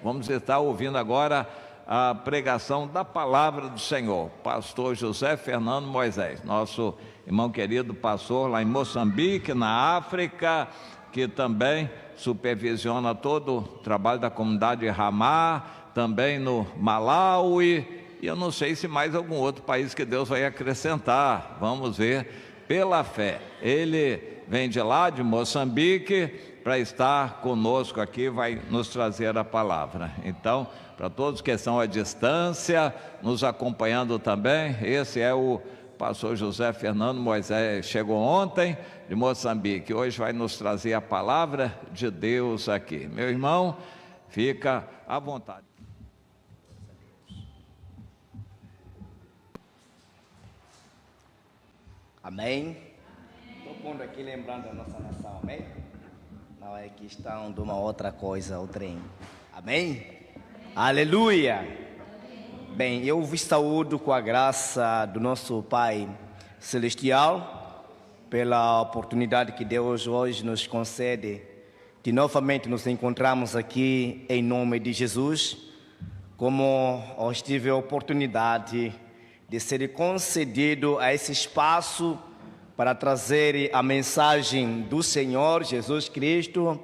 Vamos estar ouvindo agora a pregação da palavra do Senhor, pastor José Fernando Moisés, nosso irmão querido pastor lá em Moçambique, na África, que também supervisiona todo o trabalho da comunidade Ramá, também no Malaui, e eu não sei se mais algum outro país que Deus vai acrescentar, vamos ver pela fé. Ele vem de lá, de Moçambique, para estar conosco aqui, vai nos trazer a palavra. Então, para todos que estão à distância, nos acompanhando também, esse é o pastor José Fernando Moisés, chegou ontem de Moçambique, hoje vai nos trazer a palavra de Deus aqui. Meu irmão, fica à vontade. Amém? Estou pondo aqui lembrando a nossa nação, amém? Não é questão de uma outra coisa, o trem. Amém? Aleluia! Bem, eu vos saúdo com a graça do nosso Pai Celestial, pela oportunidade que Deus hoje nos concede de novamente nos encontrarmos aqui em nome de Jesus, como hoje tive a oportunidade de ser concedido a esse espaço para trazer a mensagem do Senhor Jesus Cristo,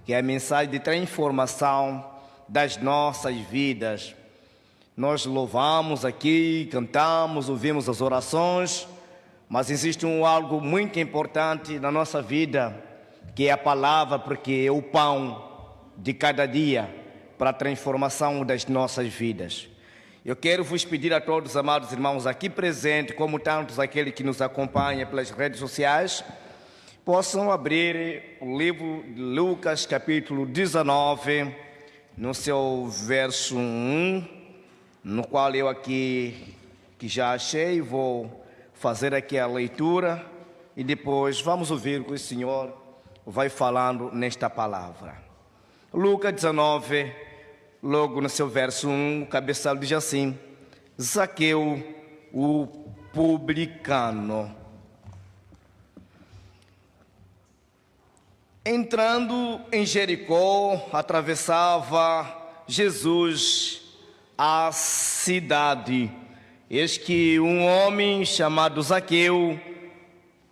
que é a mensagem de transformação das nossas vidas. Nós louvamos aqui, cantamos, ouvimos as orações, mas existe algo muito importante na nossa vida, que é a palavra, porque é o pão de cada dia para a transformação das nossas vidas. Eu quero vos pedir a todos, amados irmãos aqui presentes, como tantos aqueles que nos acompanham pelas redes sociais, possam abrir o livro de Lucas, capítulo 19, no seu verso 1, no qual eu aqui, que já achei, vou fazer aqui a leitura e depois vamos ouvir o que o Senhor vai falando nesta palavra. Lucas 19, logo no seu verso 1, o cabeçalho diz assim: Zaqueu, o publicano. Entrando em Jericó, atravessava Jesus a cidade. Eis que um homem chamado Zaqueu,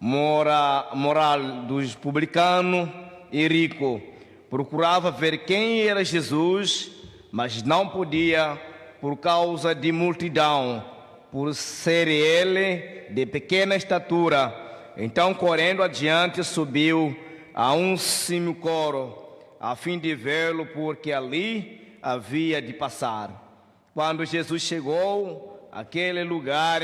moral dos publicanos e rico, procurava ver quem era Jesus, mas não podia por causa de multidão, por ser ele de pequena estatura. Então, correndo adiante, subiu a um cimicoro, a fim de vê-lo, porque ali havia de passar. Quando Jesus chegou àquele lugar,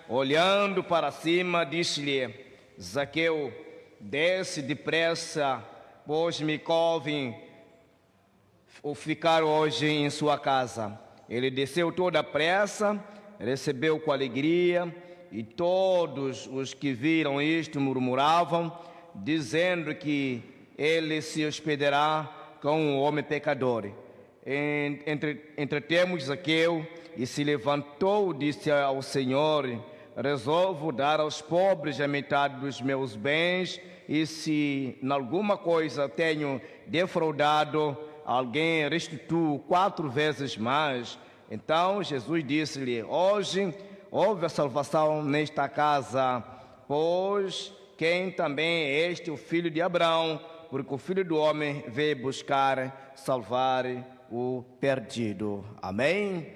olhando para cima, disse-lhe: Zaqueu, desce depressa, pois me convém ficar hoje em sua casa. Ele desceu toda a pressa, recebeu com alegria, e todos os que viram isto murmuravam, dizendo que ele se hospedará com um homem pecador. Entretemos Zaqueu, e se levantou, disse ao Senhor: resolvo dar aos pobres a metade dos meus bens, e se em alguma coisa tenho defraudado alguém, restituo 4 vezes mais. Então Jesus disse-lhe: hoje houve a salvação nesta casa, pois quem também é este o filho de Abraão, porque o Filho do Homem veio buscar, salvar o perdido. Amém?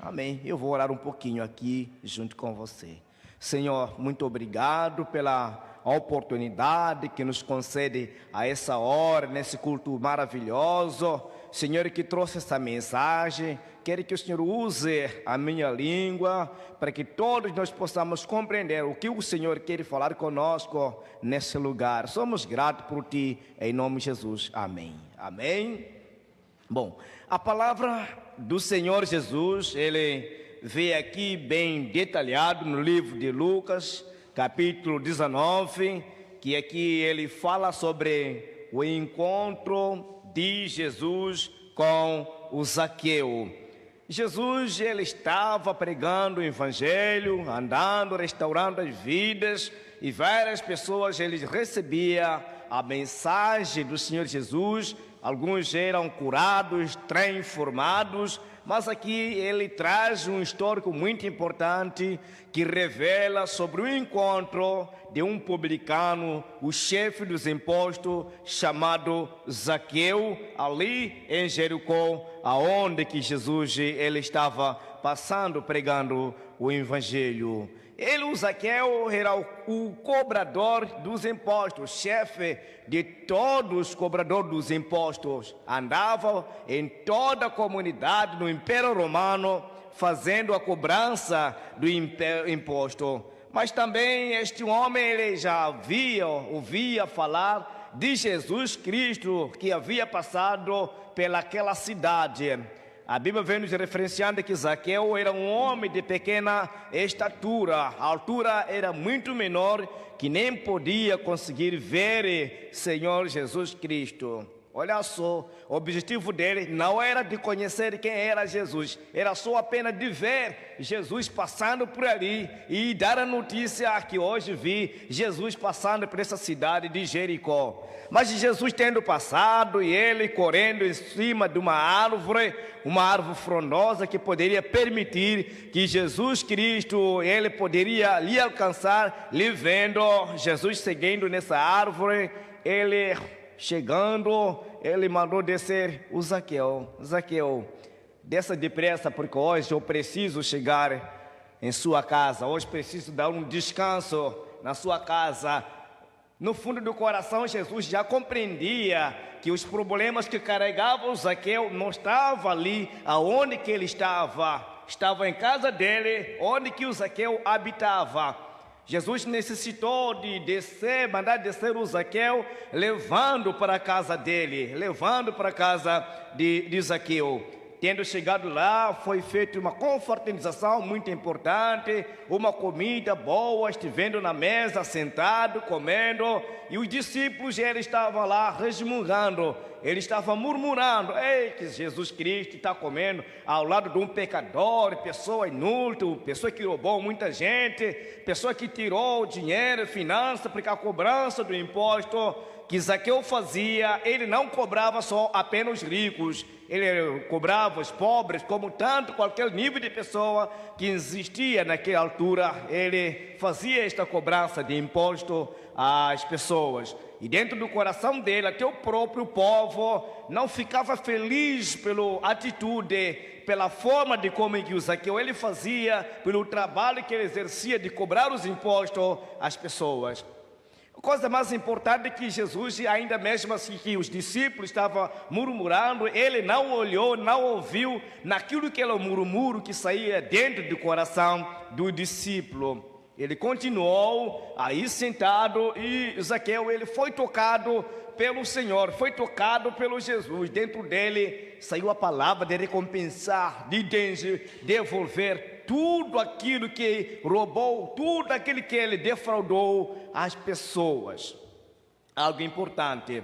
Amém. Eu vou orar um pouquinho aqui junto com você. Senhor, muito obrigado pela oportunidade que nos concede a essa hora, nesse culto maravilhoso. Senhor, que trouxe essa mensagem, quero que o Senhor use a minha língua, para que todos nós possamos compreender o que o Senhor quer falar conosco nesse lugar. Somos gratos por Ti, em nome de Jesus. Amém. Amém. Bom, a palavra do Senhor Jesus, ele vê aqui bem detalhado no livro de Lucas, capítulo 19, que aqui ele fala sobre o encontro de Jesus com o Zaqueu. Jesus, ele estava pregando o evangelho, andando, restaurando as vidas, e várias pessoas ele recebia a mensagem do Senhor Jesus alguns eram curados, transformados, mas aqui ele traz um histórico muito importante que revela sobre o encontro de um publicano, o chefe dos impostos, chamado Zaqueu, ali em Jericó, aonde que Jesus ele estava passando, pregando o evangelho. Ele, o Zaqueu, era o cobrador dos impostos, chefe de todos os cobradores dos impostos. Andava em toda a comunidade no Império Romano, fazendo a cobrança do imposto. Mas também este homem ele já ouvia falar de Jesus Cristo, que havia passado pelaquela cidade. A Bíblia vem nos referenciando que Zaqueu era um homem de pequena estatura. A altura era muito menor, que nem podia conseguir ver Senhor Jesus Cristo. Olha só, o objetivo dele não era de conhecer quem era Jesus, era só apenas de ver Jesus passando por ali e dar a notícia que hoje vi Jesus passando por essa cidade de Jericó. Mas Jesus tendo passado e ele correndo em cima de uma árvore frondosa que poderia permitir que Jesus Cristo, ele poderia lhe alcançar, lhe vendo, Jesus seguindo nessa árvore, ele chegando, ele mandou descer o Zaqueu. Zaqueu, desça depressa, porque hoje eu preciso chegar em sua casa, hoje preciso dar um descanso na sua casa. No fundo do coração, Jesus já compreendia que os problemas que carregava o Zaqueu não estavam ali aonde que ele estava em casa dele, onde que o Zaqueu habitava. Jesus necessitou de mandar descer o Zaqueu, levando para a casa dele, levando para a casa de Zaqueu. Tendo chegado lá, foi feita uma confraternização muito importante, uma comida boa, estivendo na mesa, sentado, comendo, e os discípulos eles estavam lá resmungando, eles estavam murmurando: ei, que Jesus Cristo está comendo ao lado de um pecador, pessoa inútil, pessoa que roubou muita gente, pessoa que tirou dinheiro, finança, porque a cobrança do imposto que Zaqueu fazia, ele não cobrava só apenas os ricos, ele cobrava os pobres, como tanto qualquer nível de pessoa que existia naquela altura, ele fazia esta cobrança de imposto às pessoas. E dentro do coração dele, até o próprio povo não ficava feliz pela atitude, pela forma de como que o Zaqueu ele fazia, pelo trabalho que ele exercia de cobrar os impostos às pessoas. A coisa mais importante é que Jesus, ainda mesmo assim que os discípulos estavam murmurando, ele não olhou, não ouviu naquilo que era o murmúrio que saía dentro do coração do discípulo. Ele continuou aí sentado e Zaqueu ele foi tocado pelo Senhor, foi tocado pelo Jesus. Dentro dele saiu a palavra de recompensar, de devolver tudo aquilo que roubou, tudo aquilo que ele defraudou às pessoas. Algo importante.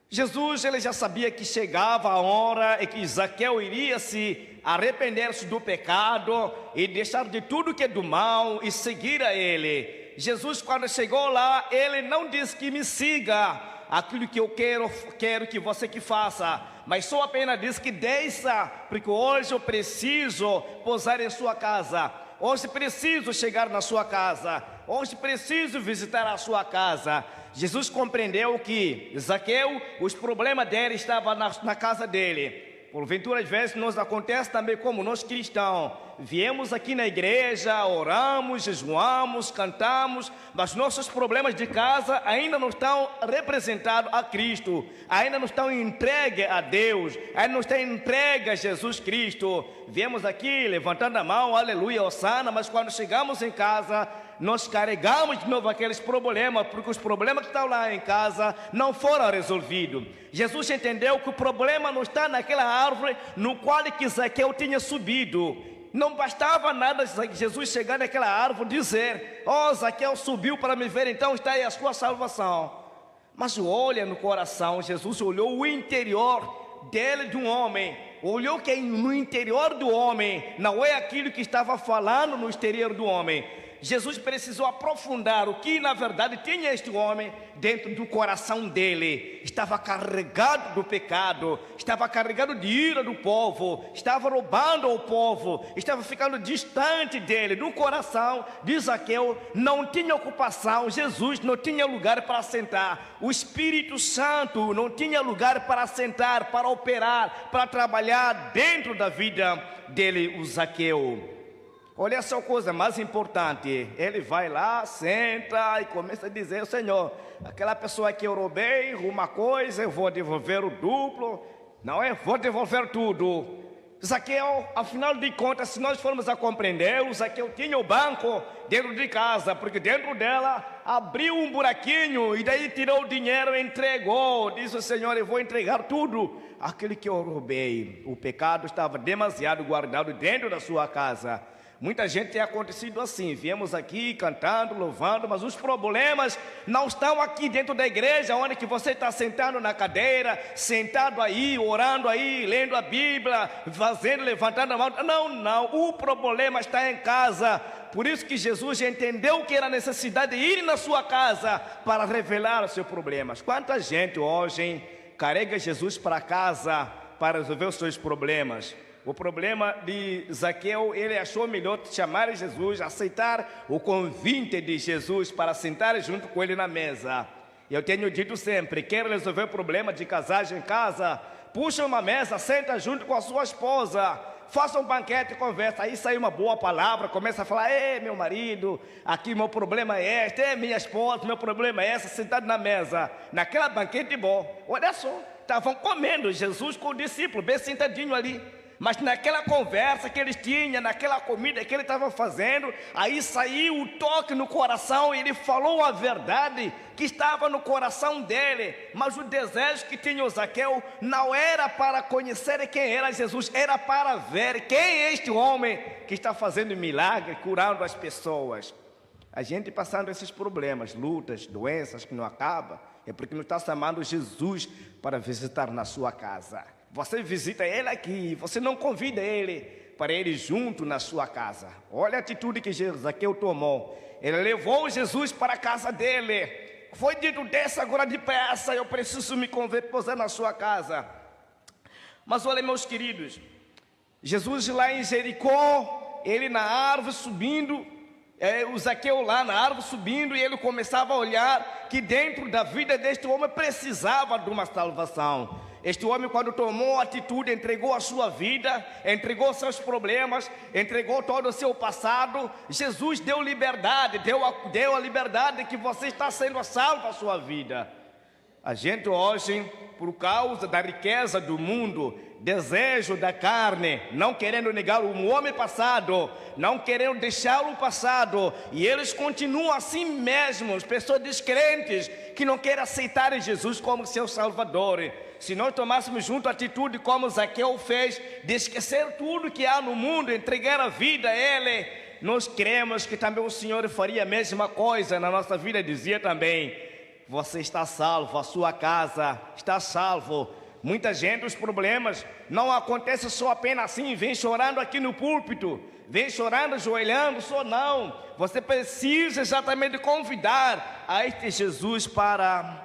Jesus ele já sabia que chegava a hora e que Zaqueu iria se arrepender-se do pecado e deixar de tudo que é do mal e seguir a ele. Jesus, quando chegou lá, ele não disse que me siga, aquilo que eu quero que você que faça, mas só apenas diz que desça, porque hoje eu preciso pousar em sua casa, hoje preciso chegar na sua casa, hoje preciso visitar a sua casa. Jesus compreendeu que Zaqueu, os problemas dele estavam na casa dele. Porventura, às vezes, nos acontece também como nós cristãos. Viemos aqui na igreja, oramos, jejuamos, cantamos, mas nossos problemas de casa ainda não estão representados a Cristo, ainda não estão entregues a Deus, ainda não estão entregues a Jesus Cristo. Viemos aqui levantando a mão, aleluia, hosana, mas quando chegamos em casa, nós carregamos de novo aqueles problemas, porque os problemas que estão lá em casa não foram resolvidos. Jesus entendeu que o problema não está naquela árvore no qual que Zaqueu tinha subido. Não bastava nada Jesus chegar naquela árvore e dizer: ó, Zaqueu subiu para me ver, então está aí a sua salvação. Mas olha no coração, Jesus olhou o interior dele, de um homem, olhou que no interior do homem não é aquilo que estava falando no exterior do homem. Jesus precisou aprofundar o que na verdade tinha este homem dentro do coração dele. Estava carregado do pecado, estava carregado de ira do povo, estava roubando ao povo, estava ficando distante dele. No coração de Zaqueu não tinha ocupação, Jesus não tinha lugar para sentar, o Espírito Santo não tinha lugar para sentar, para operar, para trabalhar dentro da vida dele, o Zaqueu. Olha só a coisa mais importante, ele vai lá, senta e começa a dizer: Senhor, aquela pessoa que eu roubei uma coisa, eu vou devolver o duplo, não é? Vou devolver tudo. Zaqueu, afinal de contas, se nós formos a compreender, o Zaqueu tinha o banco dentro de casa, porque dentro dela abriu um buraquinho e daí tirou o dinheiro e entregou. Disse o Senhor: eu vou entregar tudo aquele que eu roubei. O pecado estava demasiado guardado dentro da sua casa. Muita gente tem acontecido assim, viemos aqui cantando, louvando, mas os problemas não estão aqui dentro da igreja, onde que você está sentado na cadeira, sentado aí, orando aí, lendo a Bíblia, fazendo, levantando a mão. Não, o problema está em casa. Por isso que Jesus entendeu que era necessidade de ir na sua casa para revelar os seus problemas. Quanta gente hoje carrega Jesus para casa para resolver os seus problemas. O problema de Zaqueu, ele achou melhor chamar Jesus, aceitar o convite de Jesus para sentar junto com ele na mesa. Eu tenho dito sempre, quer resolver o problema de casagem em casa, puxa uma mesa, senta junto com a sua esposa, faça um banquete, conversa, aí sai uma boa palavra, começa a falar: ei, meu marido, aqui meu problema é este, minha esposa, meu problema é esse, sentado na mesa, naquela banquete bom. Olha só, estavam comendo, Jesus com o discípulo, bem sentadinho ali. Mas naquela conversa que eles tinham, naquela comida que ele estava fazendo, aí saiu o toque no coração e ele falou a verdade que estava no coração dele. Mas o desejo que tinha o Zaqueu não era para conhecer quem era Jesus, era para ver quem é este homem que está fazendo milagre, curando as pessoas. A gente passando esses problemas, lutas, doenças que não acabam, é porque não está chamando Jesus para visitar na sua casa. Você visita ele aqui, você não convida ele para ir junto na sua casa. Olha a atitude que Zaqueu tomou. Ele levou Jesus para a casa dele. Foi dito: desça agora depressa, eu preciso me posar na sua casa. Mas olha, meus queridos, Jesus lá em Jericó, ele na árvore subindo, o Zaqueu lá na árvore subindo, e ele começava a olhar que dentro da vida deste homem precisava de uma salvação. Este homem, quando tomou atitude, entregou a sua vida, entregou seus problemas, entregou todo o seu passado, Jesus deu liberdade, deu a liberdade que você está sendo salvo a sua vida. A gente hoje, por causa da riqueza do mundo, desejo da carne, não querendo negar o homem passado, não querendo deixar o passado, e eles continuam assim mesmo, pessoas descrentes que não querem aceitar Jesus como seu Salvador. Se nós tomássemos junto a atitude como Zaqueu fez, de esquecer tudo que há no mundo, entregar a vida a Ele, nós cremos que também o Senhor faria a mesma coisa na nossa vida. Dizia também: você está salvo, a sua casa está salvo. Muita gente, os problemas não acontecem só apenas assim, vem chorando aqui no púlpito, vem chorando, ajoelhando, só não. Você precisa exatamente convidar a este Jesus para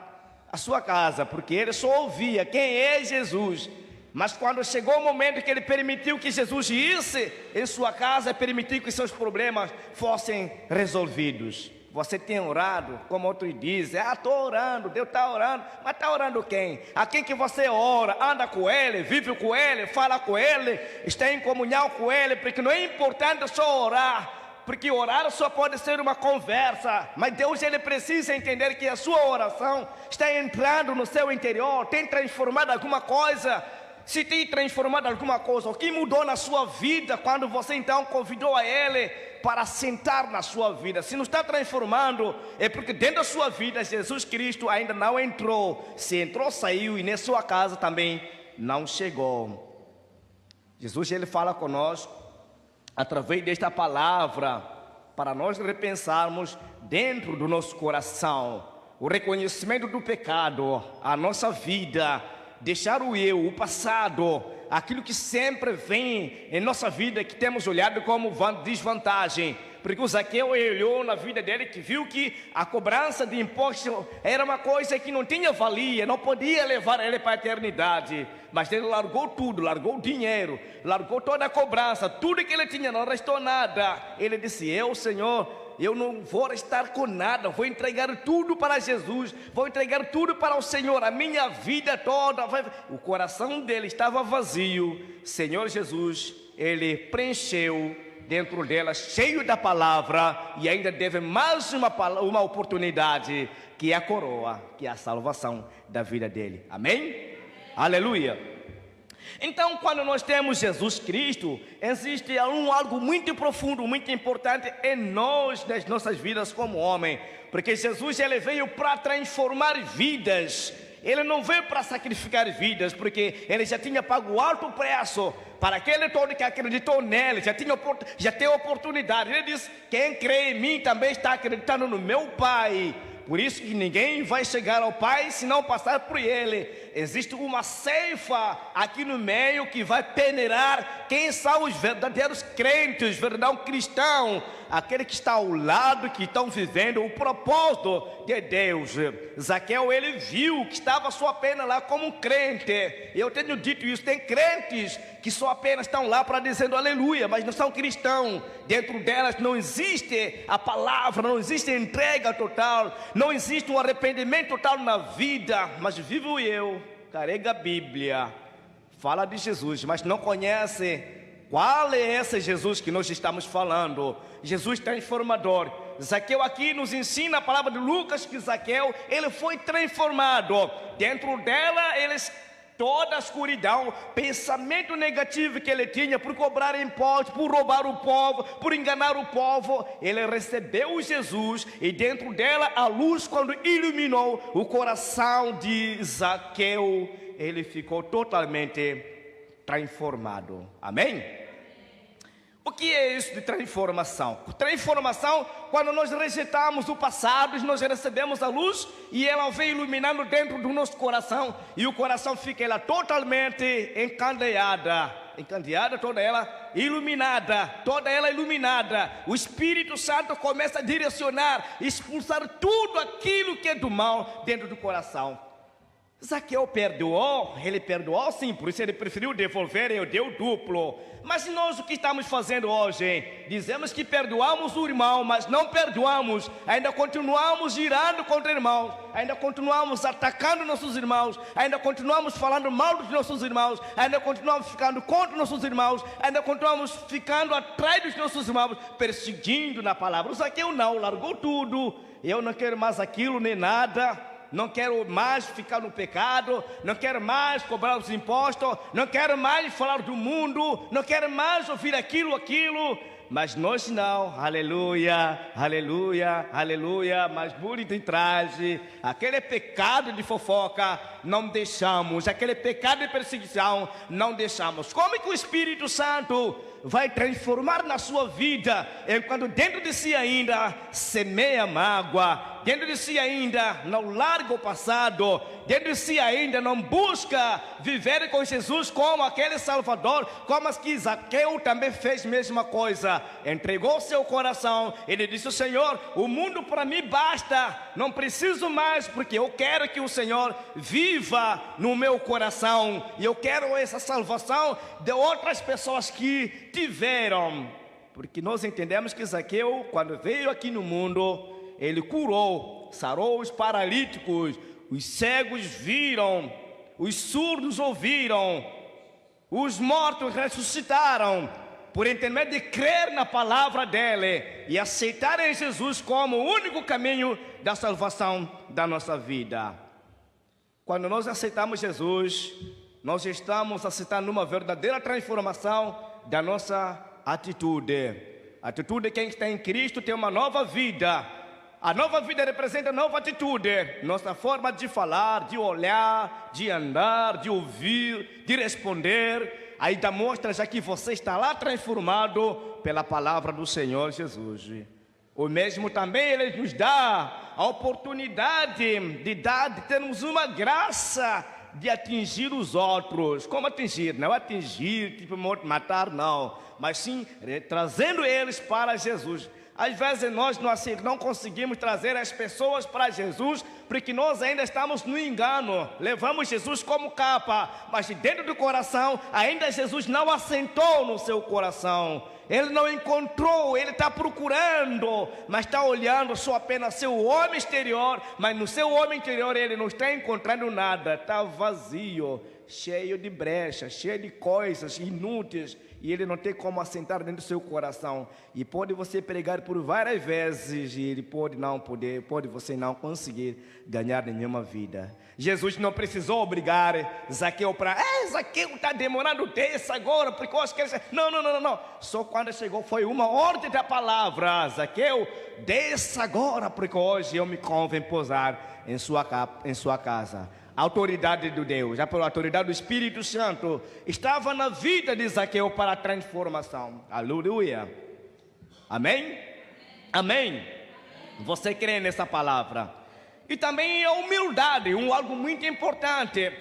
a sua casa, porque ele só ouvia quem é Jesus. Mas quando chegou o momento que ele permitiu que Jesus isse em sua casa, permitiu que seus problemas fossem resolvidos. Você tem orado, como outros dizem: estou orando, Deus está orando. Mas está orando quem? A quem que você ora? Anda com Ele, vive com Ele, fala com Ele, está em comunhão com Ele, porque não é importante só orar, porque orar só pode ser uma conversa, mas Deus, Ele precisa entender que a sua oração está entrando no seu interior, tem transformado alguma coisa. Se tem transformado alguma coisa, o que mudou na sua vida quando você então convidou a Ele para sentar na sua vida? Se não está transformando, é porque dentro da sua vida Jesus Cristo ainda não entrou. Se entrou, saiu, e na sua casa também não chegou. Jesus, Ele fala conosco através desta palavra, para nós repensarmos dentro do nosso coração o reconhecimento do pecado, a nossa vida, deixar o eu, o passado, aquilo que sempre vem em nossa vida, que temos olhado como desvantagem, porque o Zaqueu olhou na vida dele, que viu que a cobrança de impostos era uma coisa que não tinha valia, não podia levar ele para a eternidade. Mas ele largou tudo, largou o dinheiro, largou toda a cobrança, tudo que ele tinha, não restou nada. Ele disse: eu, Senhor, eu não vou restar com nada, vou entregar tudo para Jesus, vou entregar tudo para o Senhor, a minha vida toda. O coração dele estava vazio. Senhor Jesus, ele preencheu dentro dela, cheio da palavra, e ainda deve mais uma oportunidade, que é a coroa, que é a salvação da vida dele. Amém? Aleluia. Então, quando nós temos Jesus Cristo, existe algo muito profundo, muito importante em nós, nas nossas vidas como homem, porque Jesus, ele veio para transformar vidas. Ele não veio para sacrificar vidas, porque ele já tinha pago alto preço para aquele todo que acreditou nele, já tem oportunidade. Ele diz: quem crê em mim também está acreditando no meu Pai. Por isso que ninguém vai chegar ao Pai se não passar por ele. Existe uma ceifa aqui no meio que vai peneirar quem são os verdadeiros crentes, verdadeiro cristão, aquele que está ao lado, que estão vivendo o propósito de Deus. Zaqueu, ele viu que estava só apenas lá como um crente. Eu tenho dito isso, tem crentes que só apenas estão lá para dizendo aleluia, mas não são cristãos. Dentro delas não existe a palavra, não existe entrega total, não existe um arrependimento total na vida. Mas vivo eu, carrega a Bíblia, fala de Jesus, mas não conhece qual é esse Jesus que nós estamos falando. Jesus transformador. Zaqueu aqui nos ensina a palavra de Lucas, que Zaqueu, ele foi transformado. Dentro dela, toda a escuridão, pensamento negativo que ele tinha por cobrar impostos, por roubar o povo, por enganar o povo, ele recebeu Jesus, e dentro dela a luz, quando iluminou o coração de Zaqueu, ele ficou totalmente transformado. Amém? O que é isso de transformação? Transformação, quando nós rejeitamos o passado, nós recebemos a luz e ela vem iluminando dentro do nosso coração, e o coração fica ela totalmente encandeada, toda ela iluminada. O Espírito Santo começa a direcionar, expulsar tudo aquilo que é do mal dentro do coração. Zaqueu perdoou, ele perdoou sim, por isso ele preferiu devolver, eu dei o duplo. Mas nós o que estamos fazendo hoje, hein? Dizemos que perdoamos o irmão, mas não perdoamos, ainda continuamos girando contra irmãos, ainda continuamos atacando nossos irmãos, ainda continuamos falando mal dos nossos irmãos, ainda continuamos ficando contra nossos irmãos, ainda continuamos ficando atrás dos nossos irmãos, perseguindo na palavra. O Zaqueu não, largou tudo, eu não quero mais aquilo nem nada. Não quero mais ficar no pecado, não quero mais cobrar os impostos, não quero mais falar do mundo, não quero mais ouvir aquilo. Mas nós não, aleluia, aleluia, aleluia. Mas por detrás, aquele pecado de fofoca, não deixamos, aquele pecado de perseguição, não deixamos. Como é que o Espírito Santo vai transformar na sua vida, enquanto dentro de si ainda semeia mágoa, dentro de si ainda não larga o passado, dentro de si ainda não busca viver com Jesus como aquele Salvador, como que Zaqueu também fez a mesma coisa, entregou seu coração. Ele disse: Senhor, o mundo para mim basta, não preciso mais, porque eu quero que o Senhor viva no meu coração, e eu quero essa salvação de outras pessoas que tiveram, porque nós entendemos que Zaqueu, quando veio aqui no mundo, ele curou, sarou os paralíticos, os cegos viram, os surdos ouviram, os mortos ressuscitaram, por intermédio de crer na palavra dele e aceitarem Jesus como o único caminho da salvação da nossa vida. Quando nós aceitamos Jesus, nós estamos aceitando uma verdadeira transformação da nossa atitude. A atitude de quem está em Cristo tem uma nova vida. A nova vida representa nova atitude. Nossa forma de falar, de olhar, de andar, de ouvir, de responder, aí demonstra já que você está lá transformado pela palavra do Senhor Jesus. O mesmo também Ele nos dá a oportunidade de termos uma graça de atingir os outros. Como atingir? Não atingir, tipo matar, não, mas sim trazendo eles para Jesus. Às vezes nós não conseguimos trazer as pessoas para Jesus, porque nós ainda estamos no engano. Levamos Jesus como capa, mas dentro do coração, ainda Jesus não assentou no seu coração. Ele não encontrou, ele está procurando, mas está olhando só apenas seu homem exterior, mas no seu homem interior ele não está encontrando nada, está vazio, cheio de brechas, cheio de coisas inúteis, e ele não tem como assentar dentro do seu coração. E pode você pregar por várias vezes, e ele pode você não conseguir ganhar nenhuma vida. Jesus não precisou obrigar Zaqueu para, Zaqueu está demorando desse agora, porque eu acho que ele... Não. Só quando chegou foi uma ordem da palavra: Zaqueu, desça agora, porque hoje eu me convém pousar em sua casa. A autoridade de Deus, a autoridade do Espírito Santo estava na vida de Zaqueu para a transformação. Aleluia. Amém? Amém. Você crê nessa palavra? E também a humildade, algo muito importante.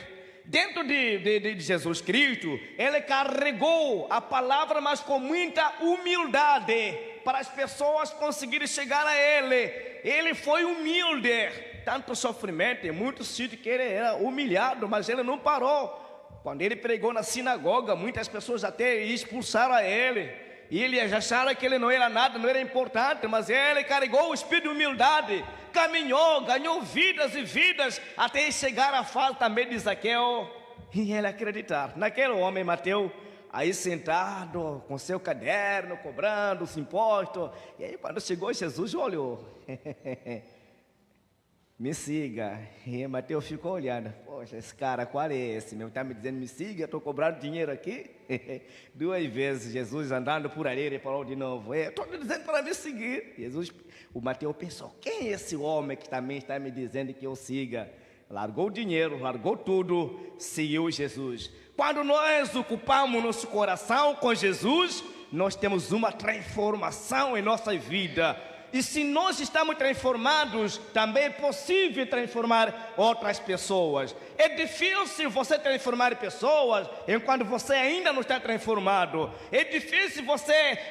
Dentro de Jesus Cristo, ele carregou a palavra, mas com muita humildade, para as pessoas conseguirem chegar a ele. Ele foi humilde. Tanto sofrimento, em muitos sítios que ele era humilhado, mas ele não parou. Quando ele pregou na sinagoga, muitas pessoas até expulsaram a ele, e eles acharam que ele não era nada, não era importante, mas ele carregou o espírito de humildade, caminhou, ganhou vidas e vidas, até chegar à fase também de Zaqueu, e ele acreditar naquele homem, Mateus, aí sentado com seu caderno, cobrando os impostos. E aí quando chegou Jesus, olhou, me siga. E Mateus ficou olhando, poxa, esse cara, qual é esse? Meu, está me dizendo, me siga, estou cobrando dinheiro aqui. 2 vezes Jesus andando por ali, ele falou de novo, estou me dizendo para me seguir. O Mateus pensou, quem é esse homem que também está me dizendo que eu siga? Largou o dinheiro, largou tudo, seguiu Jesus. Quando nós ocupamos nosso coração com Jesus, nós temos uma transformação em nossa vida. E se nós estamos transformados, também é possível transformar outras pessoas. É difícil você transformar pessoas enquanto você ainda não está transformado. É difícil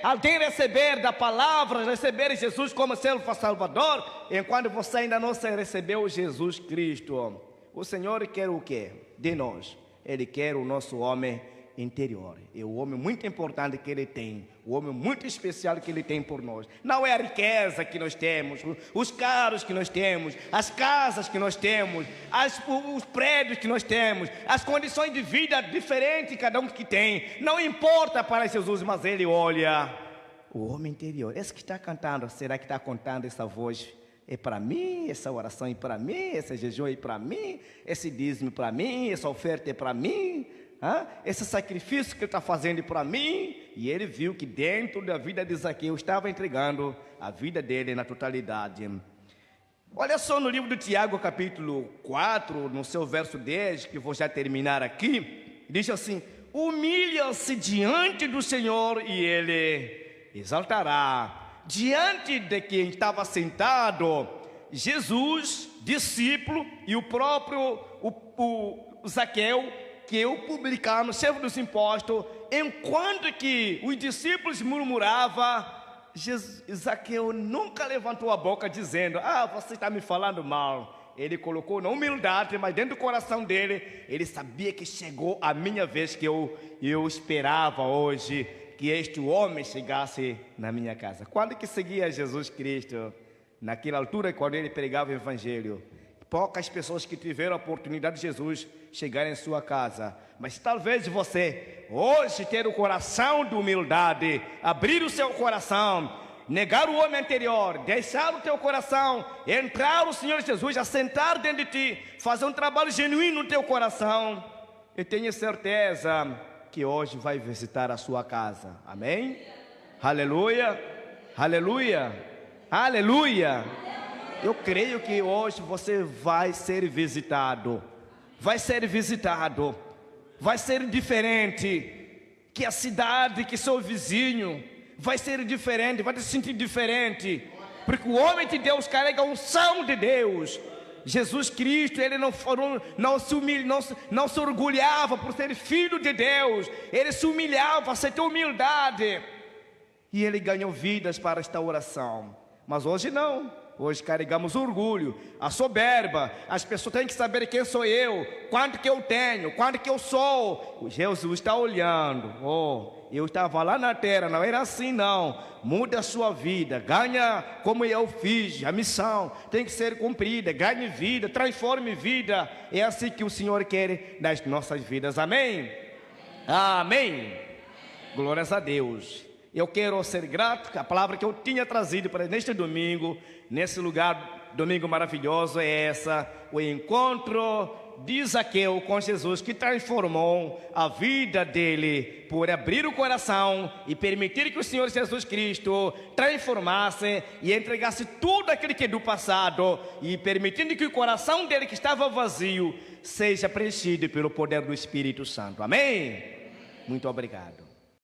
alguém receber da palavra, receber Jesus como seu Salvador, enquanto você ainda não recebeu Jesus Cristo. O Senhor quer o quê? De nós. Ele quer o nosso homem interior. É o homem muito importante que ele tem, o homem muito especial que ele tem por nós. Não é a riqueza que nós temos, os carros que nós temos, as casas que nós temos, os prédios que nós temos, as condições de vida diferentes cada um que tem. Não importa para Jesus, mas ele olha o homem interior. Esse que está cantando, será que está contando essa voz? É para mim, essa oração é para mim, esse jejum é para mim, esse dízimo é para mim, essa oferta é para mim. Esse sacrifício que ele está fazendo para mim. E ele viu que dentro da vida de Zaqueu estava entregando a vida dele na totalidade. Olha só no livro de Tiago, capítulo 4, no seu verso 10, que vou já terminar aqui, diz assim: humilha-se diante do Senhor e ele exaltará. Diante de quem estava sentado, Jesus, discípulo, e o próprio Zaqueu, que é o publicano, chefe dos impostos. Enquanto que os discípulos murmuravam, Zaqueu nunca levantou a boca dizendo: você está me falando mal. Ele colocou na humildade, mas dentro do coração dele, ele sabia que chegou a minha vez, que eu esperava hoje que este homem chegasse na minha casa. Quando que seguia Jesus Cristo? Naquela altura, quando ele pregava o Evangelho. Poucas pessoas que tiveram a oportunidade de Jesus chegar em sua casa. Mas talvez você hoje ter o coração de humildade, abrir o seu coração, negar o homem anterior, deixar o teu coração, entrar o Senhor Jesus, assentar dentro de ti, fazer um trabalho genuíno no teu coração. Eu tenho certeza que hoje vai visitar a sua casa. Amém? Aleluia, aleluia, aleluia. Eu creio que hoje você vai ser visitado. Vai ser visitado. Vai ser diferente. Que a cidade, que seu vizinho, vai ser diferente, vai se sentir diferente. Porque o homem de Deus carrega a unção de Deus. Jesus Cristo, ele não se orgulhava por ser filho de Deus. Ele se humilhava, aceitou humildade. E ele ganhou vidas para esta oração. Mas hoje não. Hoje carregamos orgulho, a soberba. As pessoas têm que saber quem sou eu, quanto que eu tenho, quanto que eu sou. O Jesus está olhando. Eu estava lá na terra, não era assim não. Muda a sua vida, ganha como eu fiz. A missão tem que ser cumprida. Ganhe vida, transforme vida. É assim que o Senhor quer nas nossas vidas. Amém? Amém. Glórias a Deus. Eu quero ser grato, a palavra que eu tinha trazido para neste domingo, nesse lugar, domingo maravilhoso, é essa: o encontro de Zaqueu com Jesus, que transformou a vida dele por abrir o coração e permitir que o Senhor Jesus Cristo transformasse e entregasse tudo aquilo que é do passado, e permitindo que o coração dele, que estava vazio, seja preenchido pelo poder do Espírito Santo. Amém? Muito obrigado.